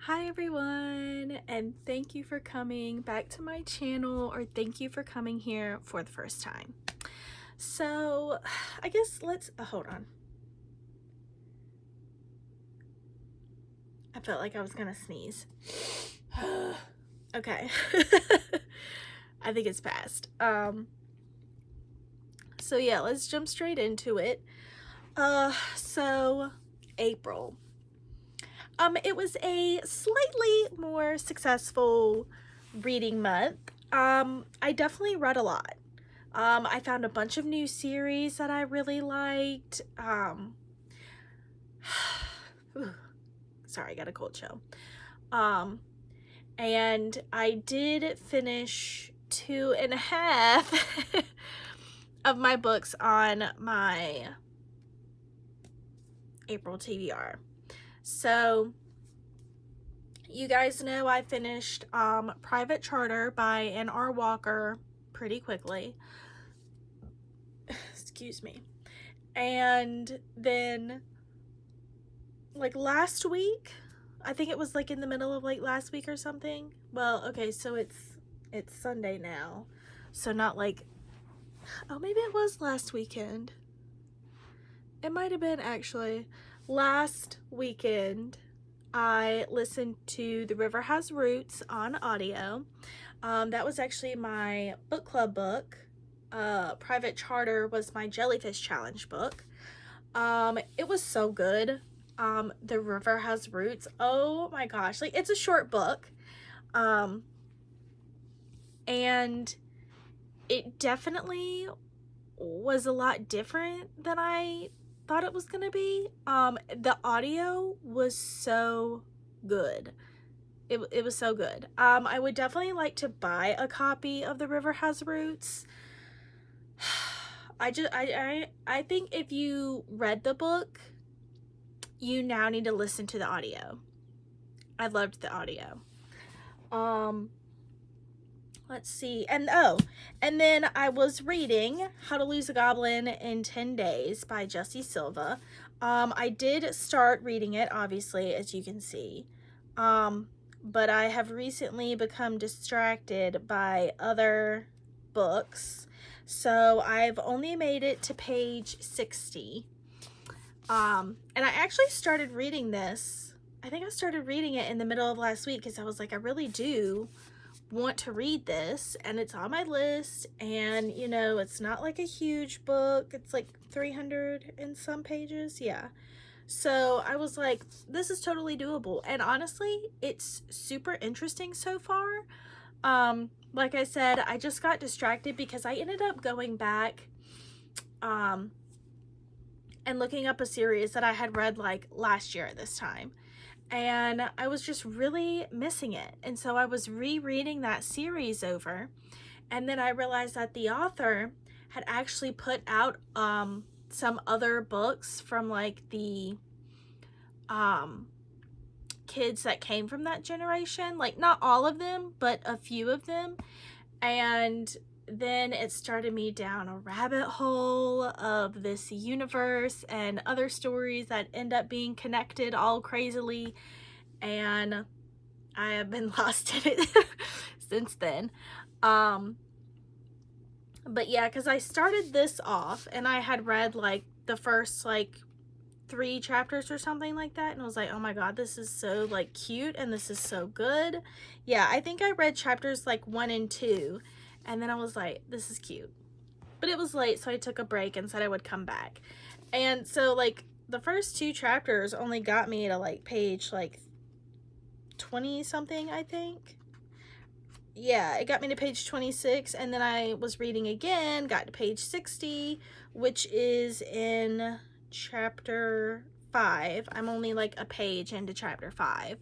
Hi everyone, and thank you for coming back to my channel, or thank you for coming here for the first time. So I guess let's hold on. I felt like I was gonna sneeze. Okay. I think it's passed. So yeah, let's jump straight into it. So April. It was a slightly more successful reading month. I definitely read a lot. I found a bunch of new series that I really liked. Sorry, I got a cold chill. And I did finish 2.5 of my books on my April TBR. So you guys know I finished Private Charter by N.R. Walker pretty quickly. Excuse me. And then like last week, I think it was like in the middle of like last week or something. Well, okay, so it's Sunday now. So not like, oh, maybe it was last weekend. It might have been actually last weekend. I listened to The River Has Roots on audio. That was actually my book club book. Private Charter was my Jellyfish Challenge book. It was so good. The River Has Roots. Oh my gosh. Like, it's a short book. And it definitely was a lot different than I thought it was gonna be. The audio was so good. It was so good. I would definitely like to buy a copy of The River Has Roots. I think if you read the book, you now need to listen to the audio. I loved the audio. Let's see. And then I was reading How to Lose a Goblin in 10 Days by Jessie Silva. I did start reading it, obviously, as you can see. But I have recently become distracted by other books. So I've only made it to page 60. And I actually started reading this. I think I started reading it in the middle of last week because I was like, I really do want to read this, and it's on my list, and you know, it's not like a huge book. It's like 300 and some pages. Yeah. So I was like, this is totally doable, and honestly, it's super interesting so far. Like I said, I just got distracted because I ended up going back and looking up a series that I had read like last year at this time, and I was just really missing it. And so I was rereading that series over, and then I realized that the author had actually put out some other books from like the kids that came from that generation, like not all of them, but a few of them. And then it started me down a rabbit hole of this universe and other stories that end up being connected all crazily, and I have been lost in it since then. But yeah, because I started this off and I had read like the first like 3 chapters or something like that, and I was like, oh my god, this is so like cute and this is so good. Yeah, I think I read chapters like 1 and 2, and then I was like, this is cute. But it was late, so I took a break and said I would come back. And so like the first 2 chapters only got me to like page like 20 something, I think. Yeah, it got me to page 26, and then I was reading again, got to page 60, which is in chapter 5. I'm only like a page into chapter 5.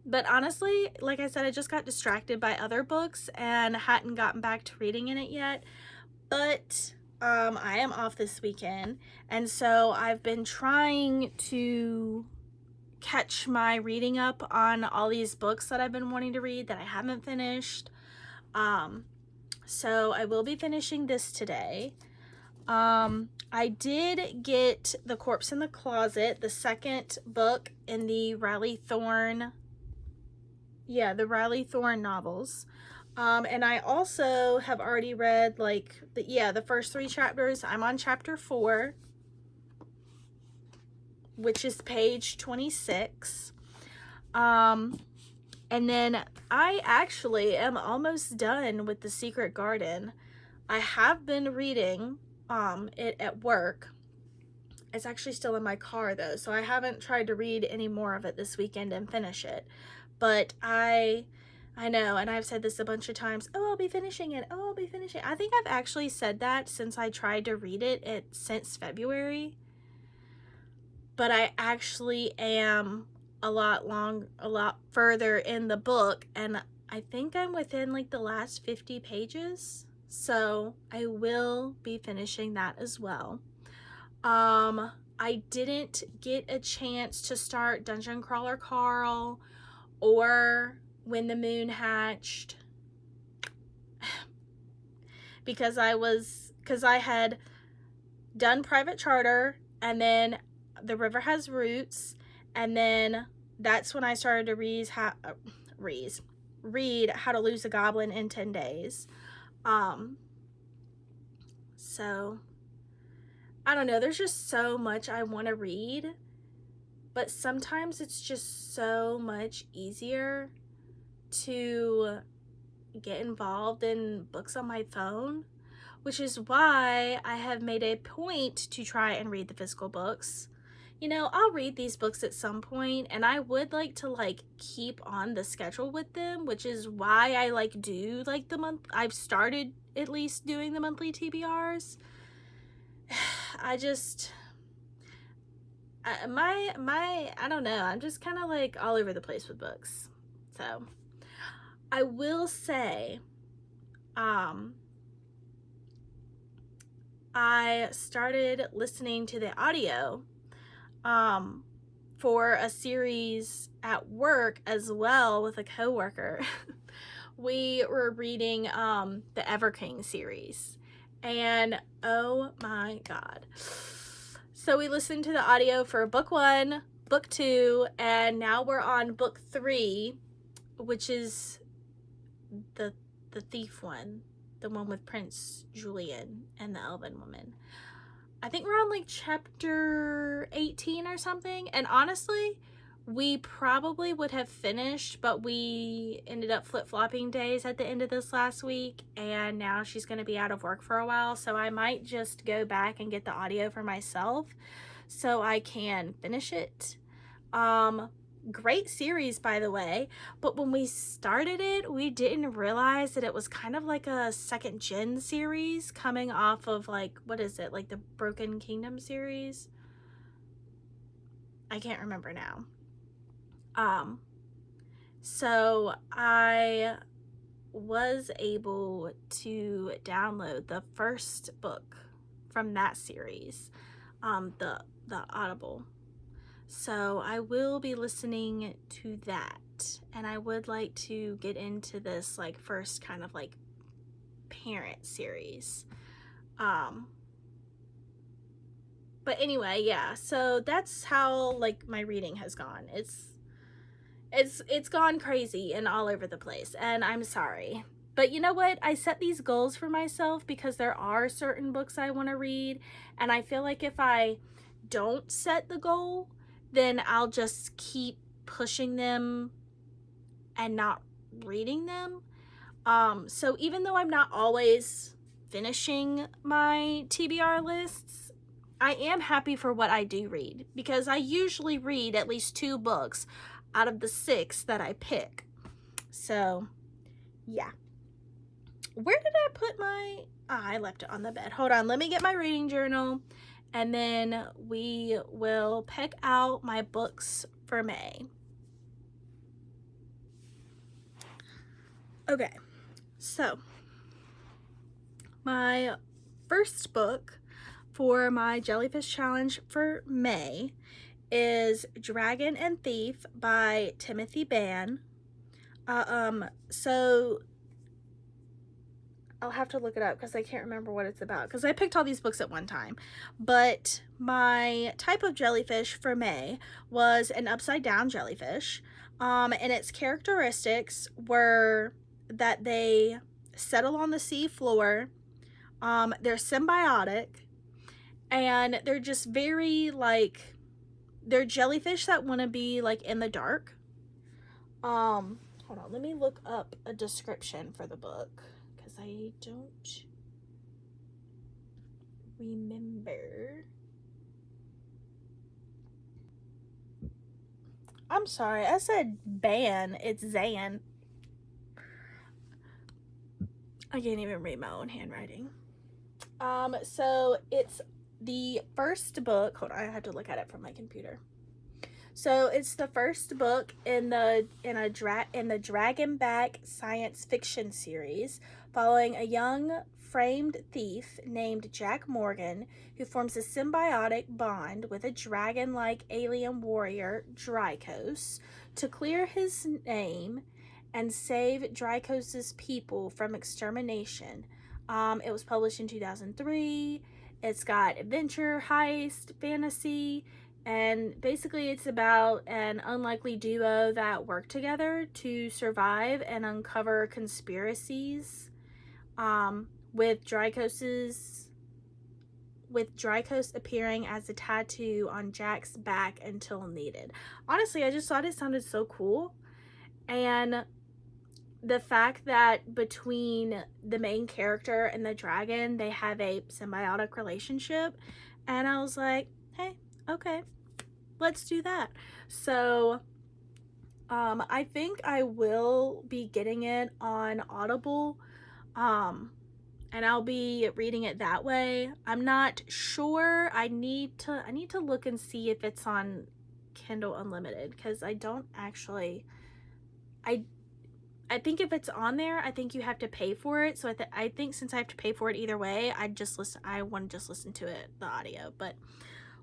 But honestly, like I said, I just got distracted by other books and hadn't gotten back to reading in it yet. But I am off this weekend, and so I've been trying to catch my reading up on all these books that I've been wanting to read that I haven't finished. So I will be finishing this today. I did get The Corpse in the Closet, the second book in the Riley Thorne, the Riley Thorne novels. And I also have already read like the first 3 chapters. I'm on chapter 4, which is page 26. And then I actually am almost done with The Secret Garden. I have been reading it at work. It's actually still in my car though, so I haven't tried to read any more of it this weekend and finish it. But I know, and I've said this a bunch of times, oh, I'll be finishing it. Oh, I'll be finishing it. I think I've actually said that since I tried to read it since February. But I actually am a lot further in the book, and I think I'm within like the last 50 pages. So I will be finishing that as well. I didn't get a chance to start Dungeon Crawler Carl or When the Moon Hatched because I had done Private Charter, and then The River Has Roots, and then that's when I started to read How to Lose a Goblin in 10 Days. So I don't know, there's just so much I want to read, but sometimes it's just so much easier to get involved in books on my phone, which is why I have made a point to try and read the physical books. You know, I'll read these books at some point, and I would like to keep on the schedule with them, which is why I do the month. I've started at least doing the monthly TBRs. I just I don't know, I'm just kind of all over the place with books. So I will say I started listening to the audio for a series at work as well with a coworker. We were reading the Everking series, and oh my god. So we listened to the audio for book 1, book 2, and now we're on book 3, which is the thief one, the one with Prince Julian and the elven woman. I think we're on chapter 18 or something, and honestly, we probably would have finished, but we ended up flip-flopping days at the end of this last week, and now she's going to be out of work for a while, so I might just go back and get the audio for myself so I can finish it. Great series, by the way, but when we started it, we didn't realize that it was kind of like a second gen series coming off of what is it, the Broken Kingdom series? I can't remember now. So I was able to download the first book from that series, the Audible. So I will be listening to that, and I would like to get into this first kind of parent series. But anyway, yeah, so that's how my reading has gone. It's gone crazy and all over the place, and I'm sorry. But you know what? I set these goals for myself because there are certain books I want to read, and I feel like if I don't set the goal, then I'll just keep pushing them and not reading them. So even though I'm not always finishing my TBR lists, I am happy for what I do read, because I usually read at least 2 books out of the 6 that I pick. So yeah. Where did I put my... I left it on the bed. Hold on, let me get my reading journal, and then we will pick out my books for May. Okay, so my first book for my Jellyfish Challenge for May is Dragon and Thief by Timothy Ban. So I'll have to look it up because I can't remember what it's about, because I picked all these books at one time. But my type of jellyfish for May was an upside down jellyfish. And its characteristics were that they settle on the sea floor. They're symbiotic, and they're just very like, they're jellyfish that want to be like in the dark. Hold on, let me look up a description for the book because I don't remember. I'm sorry, I said ban. It's Zan. I can't even read my own handwriting. So it's the first book. Hold on, I have to look at it from my computer. So it's the first book in the Dragonback science fiction series, following a young framed thief named Jack Morgan, who forms a symbiotic bond with a dragon-like alien warrior, Drykos, to clear his name and save Drykos's people from extermination. It was published in 2003. It's got adventure, heist, fantasy, and basically it's about an unlikely duo that work together to survive and uncover conspiracies, with Drykos appearing as a tattoo on Jack's back until needed. Honestly, I just thought it sounded so cool. And the fact that between the main character and the dragon, they have a symbiotic relationship. And I was like, hey, okay, let's do that. So I think I will be getting it on Audible, and I'll be reading it that way. I'm not sure. I need to look and see if it's on Kindle Unlimited, because I don't actually, I think if it's on there, I think you have to pay for it. So I think since I have to pay for it either way, I want to just listen to it, the audio. But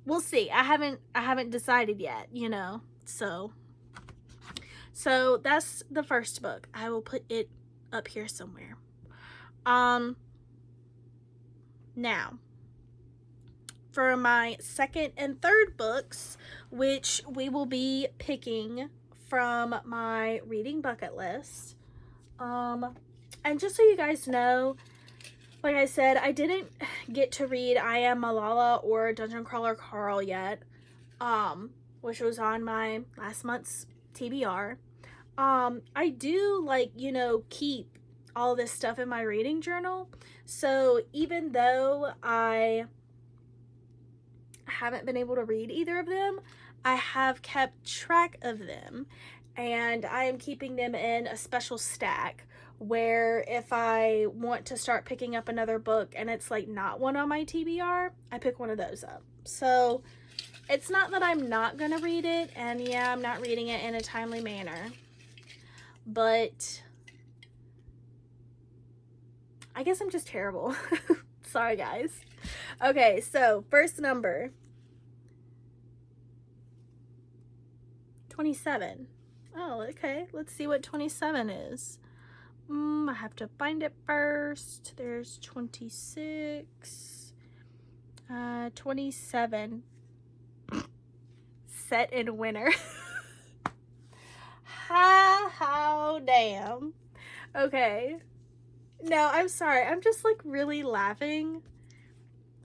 we'll see. I haven't decided yet, you know. So that's the first book. I will put it up here somewhere. Now, for my second and third books, which we will be picking from my reading bucket list. And just so you guys know, like I said, I didn't get to read I Am Malala or Dungeon Crawler Carl yet, which was on my last month's TBR. I do, like, you know, keep all this stuff in my reading journal. So even though I haven't been able to read either of them, I have kept track of them, and I am keeping them in a special stack where if I want to start picking up another book and it's like not one on my TBR, I pick one of those up. So it's not that I'm not gonna read it, and yeah, I'm not reading it in a timely manner, but I guess I'm just terrible. Sorry guys. Okay, so first number 27. Oh, okay, let's see what 27 is. I have to find it first. There's 26. 27. Set in winter. How damn. Okay. No, I'm sorry. I'm just like really laughing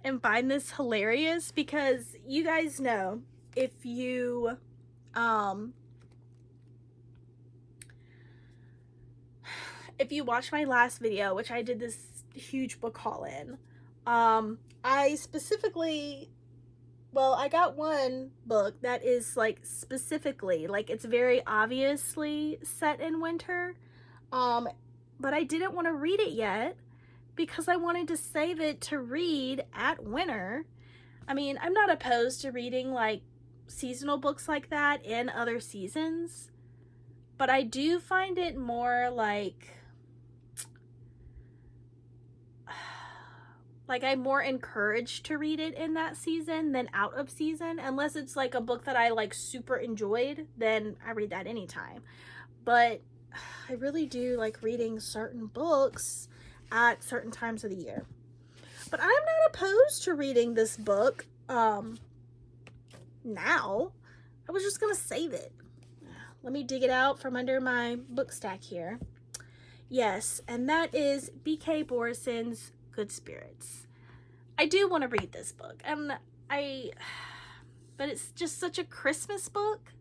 and find this hilarious because you guys know, if you watch my last video, which I did this huge book haul in, I specifically, well, I got one book that is like specifically, like it's very obviously set in winter, but I didn't want to read it yet because I wanted to save it to read at winter. I mean, I'm not opposed to reading like seasonal books like that in other seasons, but I do find it more like I'm more encouraged to read it in that season than out of season, unless it's like a book that I like super enjoyed, then I read that anytime. But I really do like reading certain books at certain times of the year. But I'm not opposed to reading this book now. I was just gonna save it. Let me dig it out from under my book stack here. Yes, and that is B.K. Borison's Good Spirits. I do want to read this book, but it's just such a Christmas book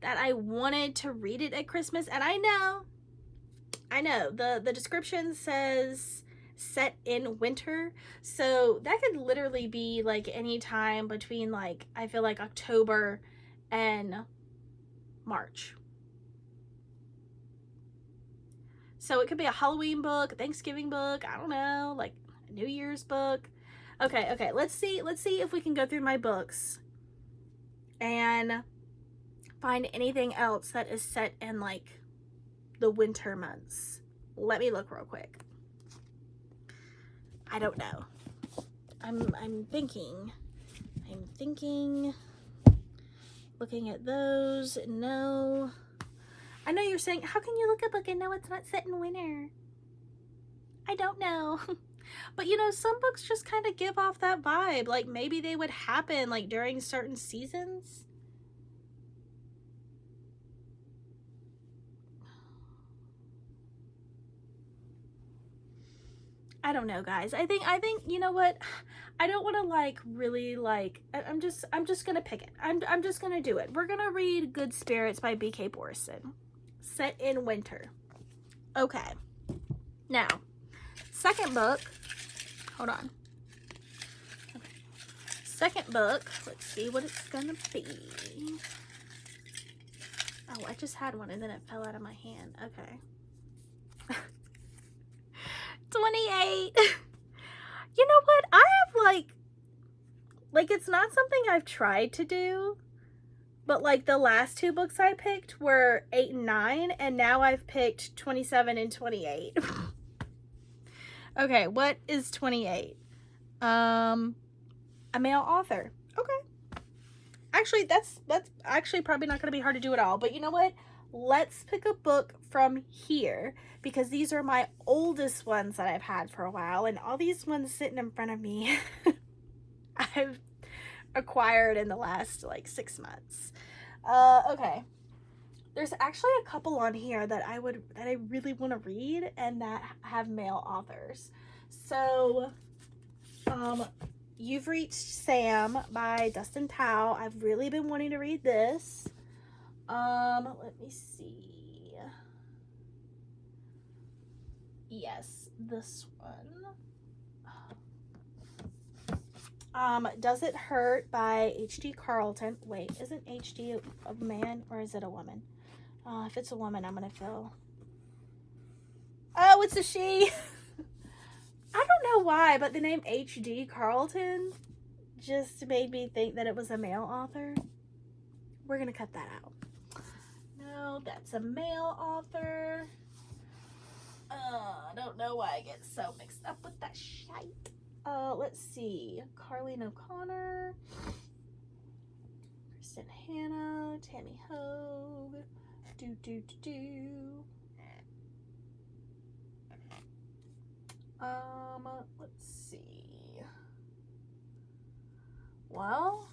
that I wanted to read it at Christmas. And I know, the description says set in winter, so that could literally be like any time between, like, I feel like October and March. So it could be a Halloween book, a Thanksgiving book, I don't know, like a New Year's book. Okay, let's see if we can go through my books and find anything else that is set in like the winter months. Let me look real quick. I don't know. I'm thinking. Looking at those. No. I know you're saying, how can you look a book and know it's not set in winter? I don't know. But you know, some books just kind of give off that vibe. Like maybe they would happen like during certain seasons. I don't know, guys. I think you know what? I don't want to like really like I'm just gonna pick it. I'm just gonna do it. We're gonna read Good Spirits by B.K. Borison, set in winter. Okay. Now, second book. Hold on. Okay. Second book. Let's see what it's gonna be. Oh, I just had one and then it fell out of my hand. Okay. 28. You know what? I have like it's not something I've tried to do, but like the last two books I picked were 8 and 9, and now I've picked 27 and 28. Okay, what is 28? A male author. Okay. Actually, that's actually probably not going to be hard to do at all, but you know what? Let's pick a book from here, because these are my oldest ones that I've had for a while, and all these ones sitting in front of me I've acquired in the last like 6 months. Okay. There's actually a couple on here that I really want to read and that have male authors. So, You've Reached Sam by Dustin Tao. I've really been wanting to read this. Let me see. Yes, this one. Does It Hurt by H.D. Carlton. Wait, isn't H.D. a man or is it a woman? If it's a woman, I'm gonna feel. Oh, it's a she. I don't know why, but the name H.D. Carlton just made me think that it was a male author. We're gonna cut that out. No, that's a male author. I don't know why I get so mixed up with that shite. Let's see. Carleen O'Connor, Kristen Hanna, Tammy Hogue. Let's see. Well,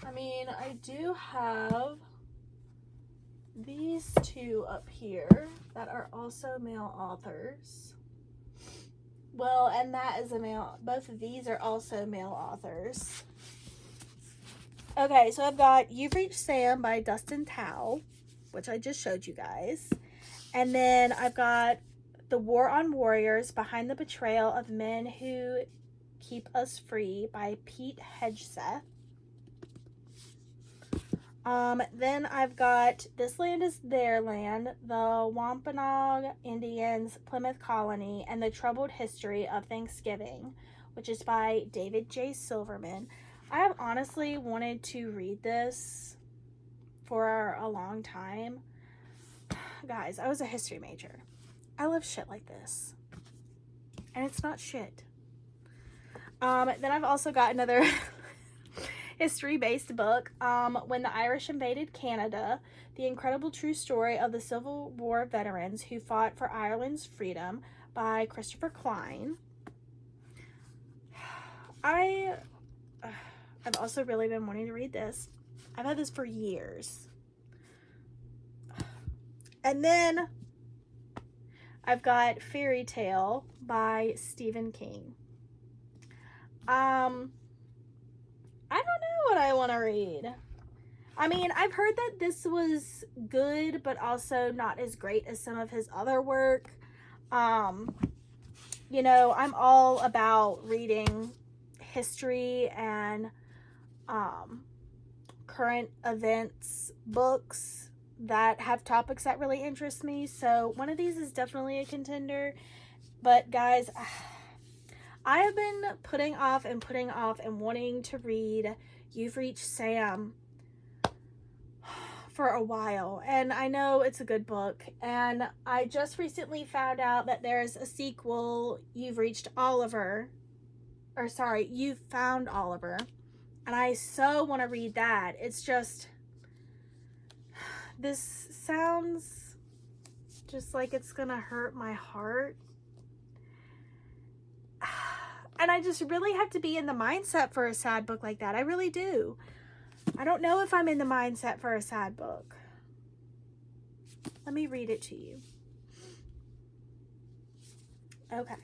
I mean, I do have these two up here that are also male authors. Well, and that is a male. Both of these are also male authors. Okay, so I've got You've Reached Sam by Dustin Tao, which I just showed you guys. And then I've got The War on Warriors, Behind the Betrayal of Men Who Keep Us Free by Pete Hegseth. Then I've got This Land Is Their Land, The Wampanoag Indians, Plymouth Colony, and the Troubled History of Thanksgiving, which is by David J. Silverman. I have honestly wanted to read this for a long time. Guys, I was a history major. I love shit like this. And it's not shit. Then I've also got another history-based book, When the Irish Invaded Canada, The Incredible True Story of the Civil War Veterans Who Fought for Ireland's Freedom by Christopher Klein. I've also really been wanting to read this. I've had this for years. And then I've got Fairy Tale by Stephen King. I don't know what I want to read. I mean, I've heard that this was good, but also not as great as some of his other work. You know, I'm all about reading history and current events books that have topics that really interest me. So one of these is definitely a contender. But guys, I have been putting off and wanting to read You've Reached Sam for a while, and I know it's a good book, and I just recently found out that there's a sequel, You've Found Oliver, and I so want to read that. It's just, this sounds just like it's gonna hurt my heart, and I just really have to be in the mindset for a sad book like that. I really do. I don't know if I'm in the mindset for a sad book. Let me read it to you. Okay.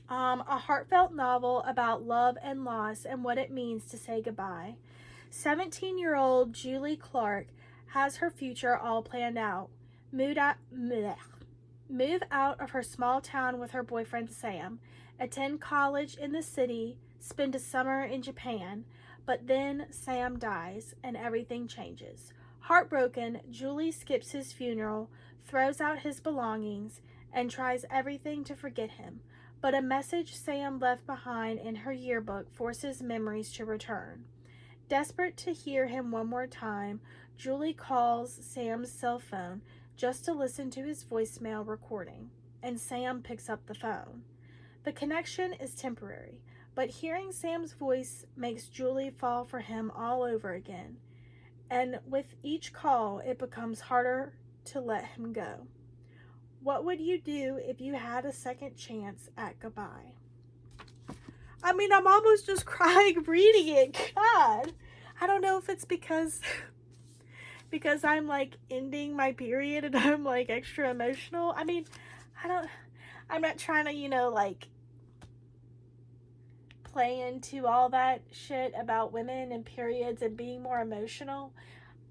A heartfelt novel about love and loss and what it means to say goodbye. 17-year-old Julie Clark has her future all planned out. Move out of her small town with her boyfriend Sam, attend college in the city, spend a summer in Japan. But then Sam dies and everything changes. Heartbroken, Julie skips his funeral, throws out his belongings, and tries everything to forget him. But a message Sam left behind in her yearbook forces memories to return. Desperate to hear him one more time, Julie calls Sam's cell phone just to listen to his voicemail recording, and Sam picks up the phone. The connection is temporary, but hearing Sam's voice makes Julie fall for him all over again. And with each call, it becomes harder to let him go. What would you do if you had a second chance at goodbye? I mean, I'm almost just crying reading it. God. I don't know if it's because I'm like ending my period and I'm like extra emotional. I mean, I'm not trying to, like play into all that shit about women and periods and being more emotional,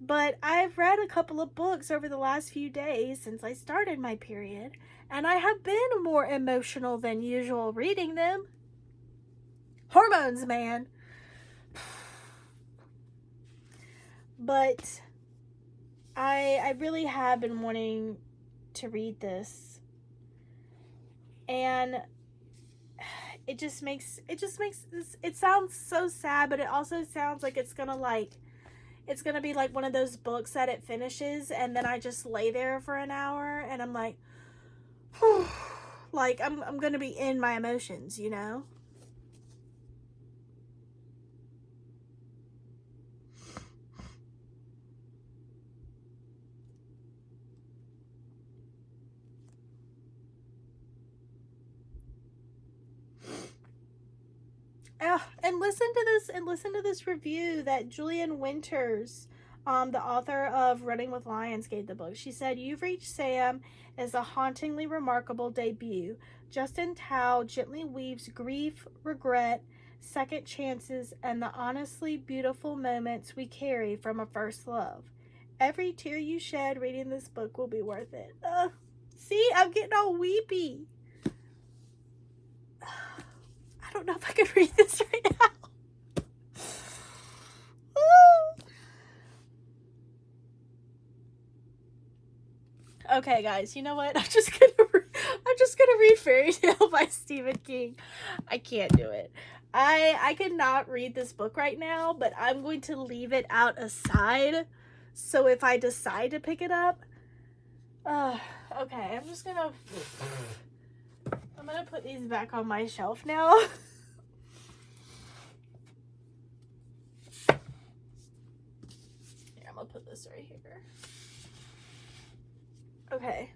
but I've read a couple of books over the last few days since I started my period, and I have been more emotional than usual reading them. Hormones, man. But I really have been wanting to read this, and it just makes this, it sounds so sad, but it also sounds like it's gonna be like one of those books that it finishes and then I just lay there for an hour and I'm like, whew, like I'm gonna be in my emotions, And listen to this review that Julian Winters, the author of Running with Lions, gave the book. She said, "You've Reached Sam is a hauntingly remarkable debut. Justin Tao gently weaves grief, regret, second chances, and the honestly beautiful moments we carry from a first love. Every tear you shed reading this book will be worth it." See, I'm getting all weepy. I don't know if I could read this right now. Okay, guys, you know what? I'm just gonna read Fairy Tale by Stephen King. I can't do it. I cannot read this book right now, but I'm going to leave it out aside. So if I decide to pick it up, okay, I'm gonna put these back on my shelf now. Here, I'm gonna put this right here. Okay.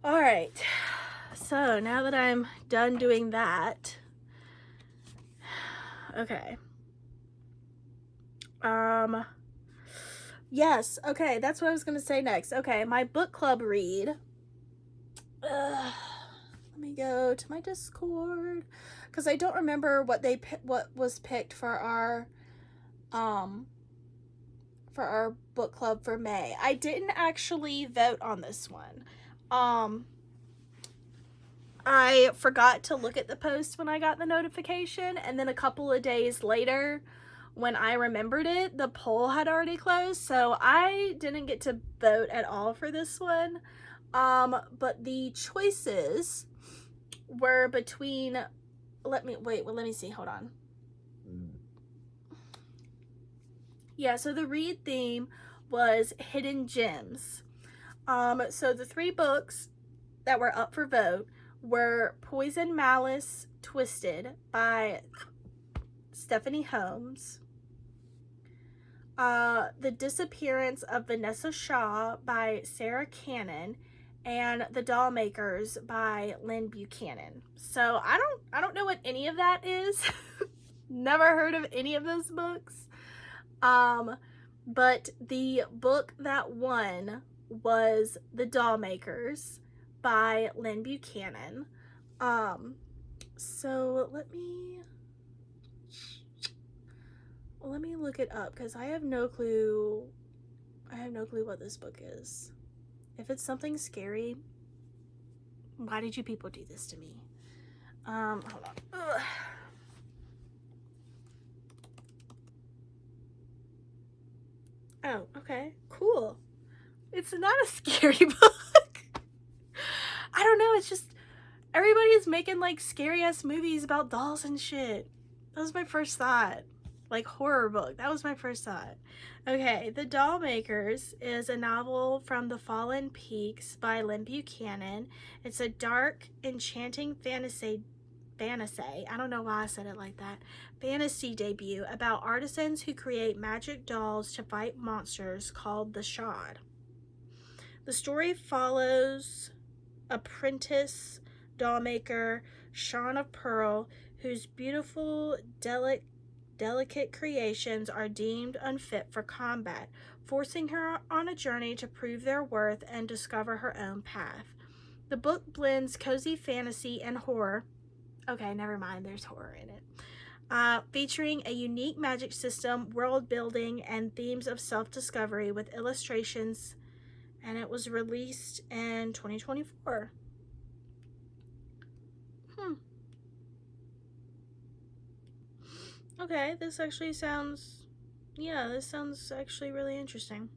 All right. So now that I'm done doing that, okay. Yes, okay, that's what I was gonna say next. Okay, my book club read. Let me go to my Discord because I don't remember what was picked um for our book club for May. I didn't actually vote on this one. I forgot to look at the post when I got the notification, and then a couple of days later, when I remembered it, the poll had already closed, so I didn't get to vote at all for this one. But the choices were between, let me see, hold on. Yeah, so the read theme was hidden gems. So the 3 books that were up for vote were Poison, Malice, Twisted by Stephanie Holmes, The Disappearance of Vanessa Shaw by Sarah Cannon, and The Doll Makers by Lynn Buchanan. So I don't know what any of that is. Never heard of any of those books. But the book that won was The Doll Makers by Lynn Buchanan. So let me look it up because I have no clue what this book is. If it's something scary, why did you people do this to me? Hold on. Ugh. Oh, okay, cool. It's not a scary book. I don't know, it's just everybody's making like scary ass movies about dolls and shit. That was my first thought. Like horror book. That was my first thought. Okay, The Doll Makers is a novel from the Fallen Peaks by Lynn Buchanan. It's a dark, enchanting fantasy. I don't know why I said it like that. Fantasy debut about artisans who create magic dolls to fight monsters called the Shad. The story follows apprentice doll maker Shawn of Pearl, whose beautiful, delicate creations are deemed unfit for combat, forcing her on a journey to prove their worth and discover her own path. The book blends cozy fantasy and horror. Okay, never mind, there's horror in it. Featuring a unique magic system, world building, and themes of self-discovery with illustrations, and it was released in 2024. Okay, this sounds actually really interesting.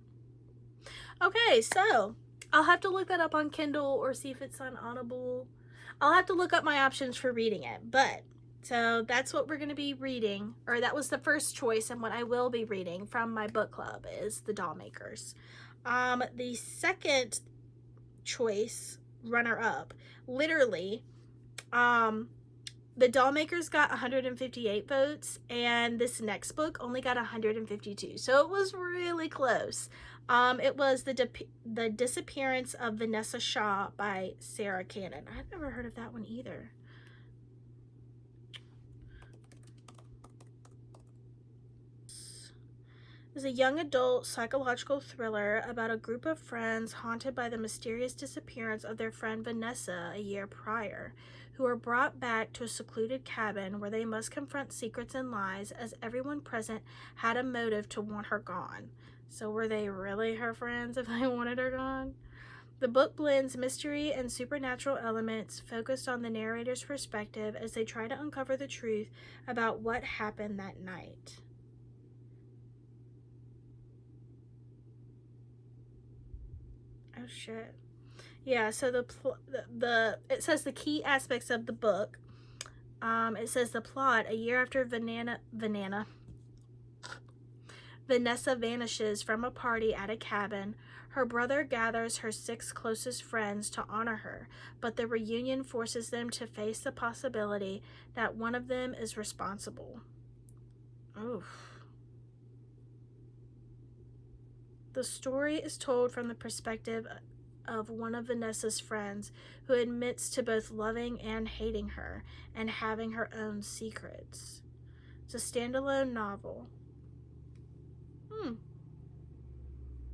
Okay, so I'll have to look that up on Kindle or see if it's on Audible. I'll have to look up my options for reading it, but so that's what we're going to be reading, or that was the first choice, and what I will be reading from my book club is The Doll Makers. The second choice, runner-up, literally, The Doll Makers got 158 votes, and this next book only got 152, so it was really close. It was the Disappearance of Vanessa Shaw by Sarah Cannon. I've never heard of that one either. It's a young adult psychological thriller about a group of friends haunted by the mysterious disappearance of their friend Vanessa a year prior, who are brought back to a secluded cabin where they must confront secrets and lies, as everyone present had a motive to want her gone. So were they really her friends if they wanted her gone? The book blends mystery and supernatural elements focused on the narrator's perspective as they try to uncover the truth about what happened that night. Oh shit. Yeah, so it says the key aspects of the book. It says the plot: a year after Vanessa vanishes from a party at a cabin, her brother gathers her 6 closest friends to honor her, but the reunion forces them to face the possibility that one of them is responsible. Oof. The story is told from the perspective of one of Vanessa's friends who admits to both loving and hating her and having her own secrets. It's a standalone novel.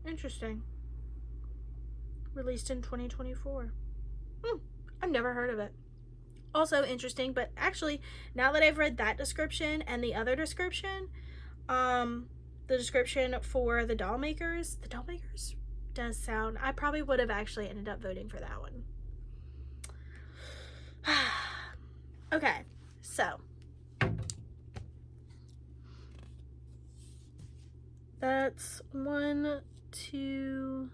Interesting. Released in 2024. I've never heard of it. Also interesting, but actually, now that I've read that description and the other description, the description for the doll makers does sound, I probably would have actually ended up voting for that one. Okay, so that's 1, 2,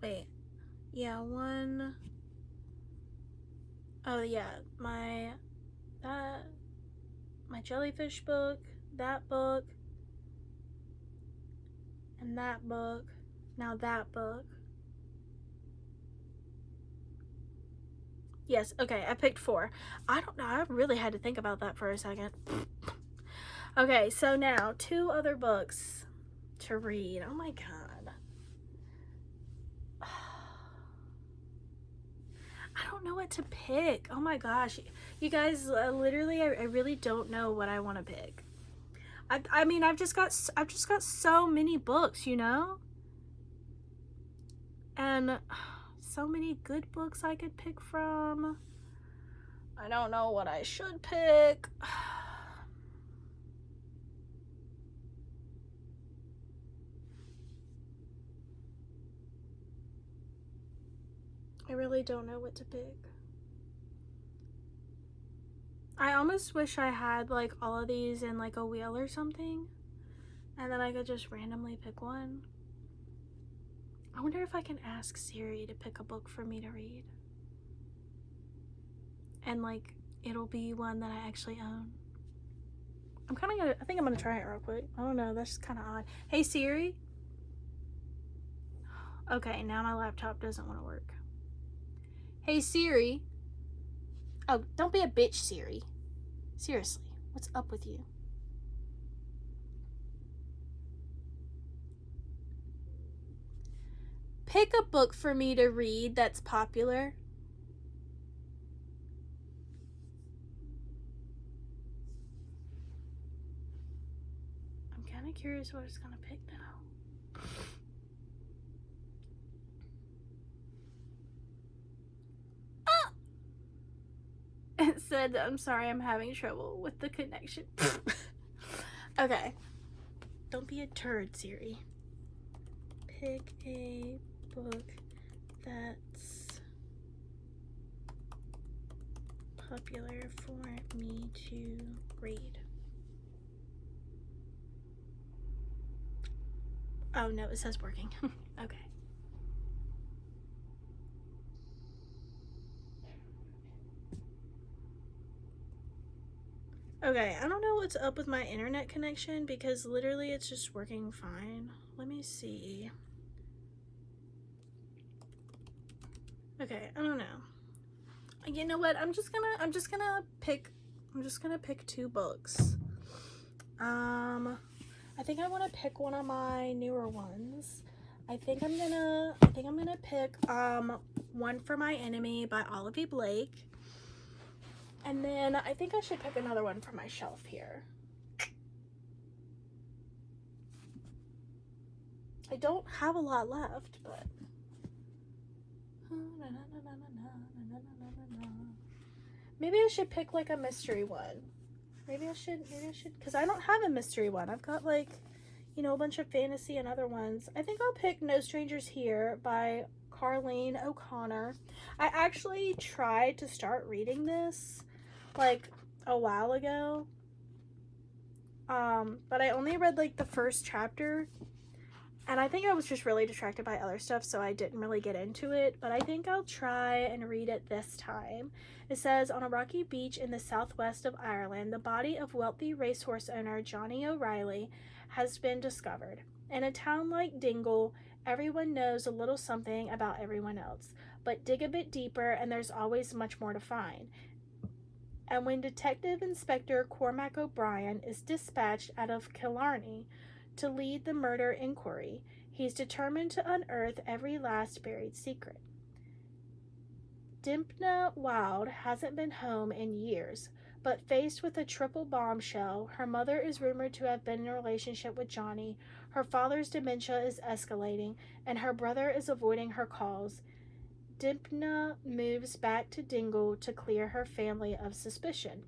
wait, yeah, 1, oh yeah, my jellyfish book, that book, and that book, now that book. Yes, okay, I picked 4. I don't know, I really had to think about that for a second. Okay, so now 2 other books to read. Oh my god. I don't know what to pick. Oh my gosh. You guys, literally, I really don't know what I want to pick. I mean, I've just got so many books, you know? And so many good books I could pick from. I don't know what I should pick. I really don't know what to pick. I almost wish I had like all of these in like a wheel or something, and then I could just randomly pick one. I wonder if I can ask Siri to pick a book for me to read. And like, it'll be one that I actually own. I think I'm gonna try it real quick. I don't know, that's just kind of odd. Hey Siri. Okay, now my laptop doesn't want to work. Hey Siri. Oh, don't be a bitch, Siri. Seriously, what's up with you? Pick a book for me to read that's popular. I'm kind of curious what it's gonna pick now. It said, I'm sorry, I'm having trouble with the connection. Okay. Don't be a turd, Siri. Pick a book that's popular for me to read. Oh no, it says working. Okay. Okay, I don't know what's up with my internet connection because literally it's just working fine. Let me see. Okay, I don't know. You know what? I'm just gonna pick 2 books. I think I want to pick one of my newer ones. I think I'm gonna pick One for My Enemy by Olivia Blake. And then I think I should pick another one from my shelf here. I don't have a lot left, but maybe I should pick like a mystery one. Maybe I should, because I don't have a mystery one. I've got like, you know, a bunch of fantasy and other ones. I think I'll pick No Strangers Here by Carleen O'Connor. I actually tried to start reading this like a while ago, but I only read like the first chapter, and I think I was just really distracted by other stuff, so I didn't really get into it, but I think I'll try and read it this time. It says, on a rocky beach in the southwest of Ireland, the body of wealthy racehorse owner Johnny O'Reilly has been discovered. In a town like Dingle, everyone knows a little something about everyone else, but dig a bit deeper and there's always much more to find. And when Detective Inspector Cormac O'Brien is dispatched out of Killarney to lead the murder inquiry, He's determined to unearth every last buried secret. Dimpna Wild hasn't been home in years, but faced with a triple bombshell, her mother is rumored to have been in a relationship with Johnny, her father's dementia is escalating, and her brother is avoiding her calls. Dimpna moves back to Dingle to clear her family of suspicion.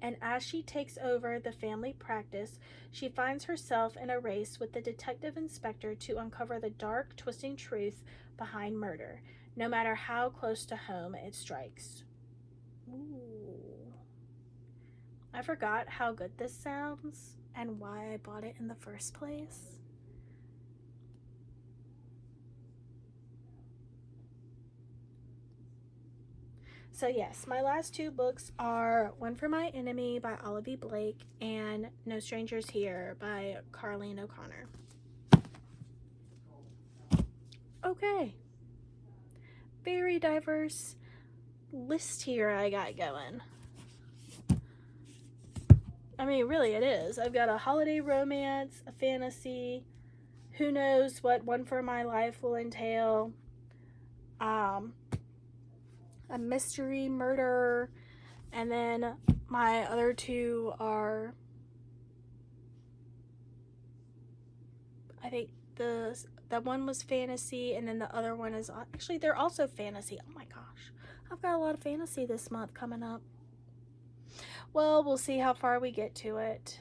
And as she takes over the family practice, she finds herself in a race with the detective inspector to uncover the dark, twisting truth behind murder, no matter how close to home it strikes. Ooh. I forgot how good this sounds and why I bought it in the first place. So yes, my last two books are One for My Enemy by Olivia Blake and No Strangers Here by Carleen O'Connor. Okay. Very diverse list here I got going. I mean, really it is. I've got a holiday romance, a fantasy, who knows what One for My Life will entail, a mystery murder, and then my other two are, I think that one was fantasy, and then the other one is actually, they're also fantasy. Oh my gosh, I've got a lot of fantasy this month coming up. Well, we'll see how far we get to it.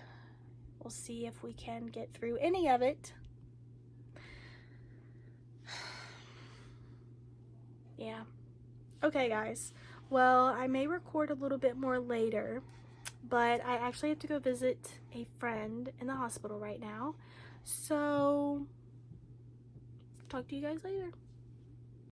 We'll see if we can get through any of it. Yeah. Okay, guys. Well, I may record a little bit more later, but I actually have to go visit a friend in the hospital right now. So, talk to you guys later.